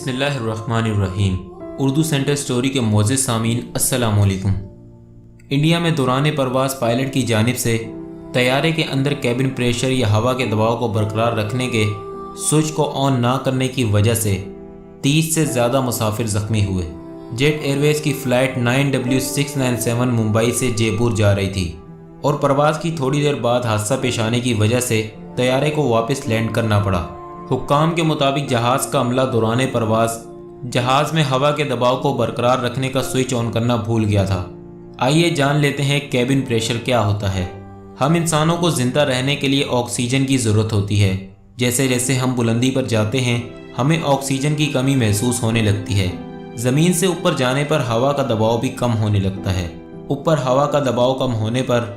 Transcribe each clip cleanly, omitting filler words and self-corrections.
बिस्मिल्लाहिर्रहमानिर्रहीम। Urdu centre story के मोअज़्ज़िज़ सामीन अस्सलामु अलैकुम। इंडिया में दौरान परवाज़ पायलट की जानिब से तैयारे के अंदर कैबिन प्रेशर या हवा के दबाव को बरकरार रखने के स्विच को ऑन ना करने की वजह से 30 से ज़्यादा मुसाफिर ज़ख्मी हुए। जेट एयरवेज़ की फ़्लाइट 9W697 मुंबई से जयपुर जा रही थी और परवाज़ की थोड़ी देर बाद हादसा पेश आने की वजह से तैयारे को वापस लैंड करना पड़ा। हुक्काम के मुताबिक जहाज़ का अमला दौरान परवाज़ जहाज़ में हवा के दबाव को बरकरार रखने का स्विच ऑन करना भूल गया था। आइए जान लेते हैं कैबिन प्रेशर क्या होता है। हम इंसानों को ज़िंदा रहने के लिए ऑक्सीजन की ज़रूरत होती है। जैसे जैसे हम बुलंदी पर जाते हैं हमें ऑक्सीजन की कमी महसूस होने लगती है। ज़मीन से ऊपर जाने पर हवा का दबाव भी कम होने लगता है। ऊपर हवा का दबाव कम होने पर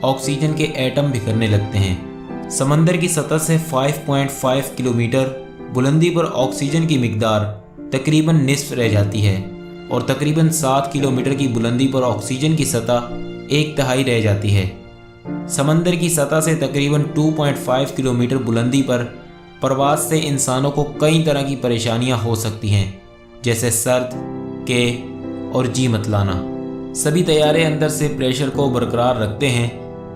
ऑक्सीजन के एटम बिखरने लगते हैं। समंदर की सतह से 5.5 किलोमीटर बुलंदी पर ऑक्सीजन की मिकदार तकरीबन निस्फ रह जाती है और तकरीबन 7 किलोमीटर की बुलंदी पर ऑक्सीजन की सतह 1/3 रह जाती है। समंदर की सतह से तकरीबन 2.5 किलोमीटर बुलंदी पर परवाज़ से इंसानों को कई तरह की परेशानियां हो सकती हैं, जैसे सर्द के और जी मतलाना। सभी तैयारे अंदर से प्रेशर को बरकरार रखते हैं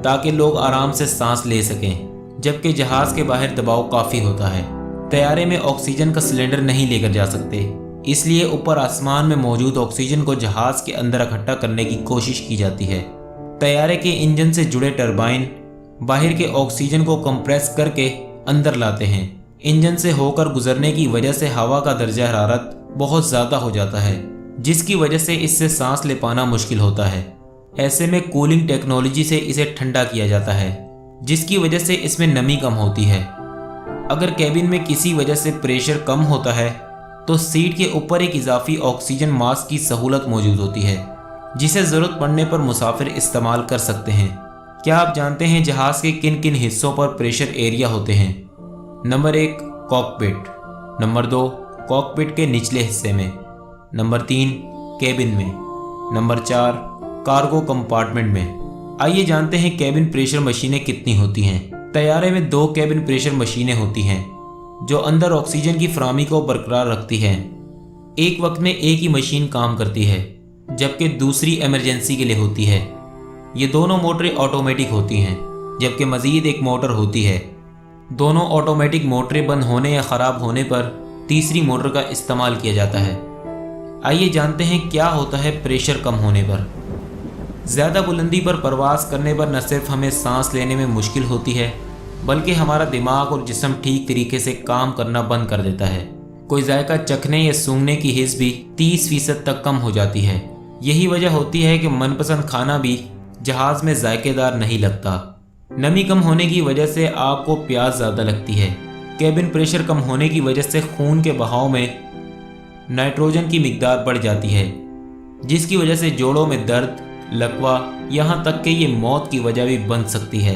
ताकि लोग आराम से सांस ले सकें, जबकि जहाज़ के बाहर दबाव काफ़ी होता है। तैयारे में ऑक्सीजन का सिलेंडर नहीं लेकर जा सकते, इसलिए ऊपर आसमान में मौजूद ऑक्सीजन को जहाज़ के अंदर इकट्ठा करने की कोशिश की जाती है। तैयारे के इंजन से जुड़े टरबाइन बाहर के ऑक्सीजन को कंप्रेस करके अंदर लाते हैं। इंजन से होकर गुजरने की वजह से हवा का दर्जा हरारत बहुत ज़्यादा हो जाता है, जिसकी वजह से इससे सांस ले पाना मुश्किल होता है। ऐसे में कूलिंग टेक्नोलॉजी से इसे ठंडा किया जाता है, जिसकी वजह से इसमें नमी कम होती है। अगर कैबिन में किसी वजह से प्रेशर कम होता है तो सीट के ऊपर एक इजाफी ऑक्सीजन मास्क की सहूलत मौजूद होती है, जिसे ज़रूरत पड़ने पर मुसाफिर इस्तेमाल कर सकते हैं। क्या आप जानते हैं जहाज़ के किन किन हिस्सों पर प्रेशर एरिया होते हैं? नंबर 1 कॉकपिट, नंबर 2 कॉकपिट के निचले हिस्से में, नंबर 3 कैबिन में, नंबर 4 कार्गो कंपार्टमेंट में। आइए जानते हैं कैबिन प्रेशर मशीनें कितनी होती हैं। तैयारे में 2 कैबिन प्रेशर मशीनें होती हैं जो अंदर ऑक्सीजन की फराहमी को बरकरार रखती हैं। एक वक्त में एक ही मशीन काम करती है, जबकि दूसरी इमरजेंसी के लिए होती है। ये दोनों मोटरें ऑटोमेटिक होती हैं, जबकि मज़ीद एक मोटर होती है। दोनों ऑटोमेटिक मोटरें बंद होने या ख़राब होने पर तीसरी मोटर का इस्तेमाल किया जाता है। आइए जानते हैं क्या होता है प्रेशर कम होने पर। ज़्यादा बुलंदी पर परवाज़ करने पर न सिर्फ हमें सांस लेने में मुश्किल होती है, बल्कि हमारा दिमाग और जिस्म ठीक तरीके से काम करना बंद कर देता है। कोई जायका चखने या सूंघने की हिस्स भी 30% तक कम हो जाती है। यही वजह होती है कि मनपसंद खाना भी जहाज़ में जायकेदार नहीं लगता। नमी कम होने की वजह से आपको प्यास ज़्यादा लगती है। कैबिन प्रेशर कम होने की वजह से खून के बहाव में नाइट्रोजन की मिकदार बढ़ जाती है, जिसकी वजह से जोड़ों में दर्द, लकवा, यहाँ तक कि ये मौत की वजह भी बन सकती है।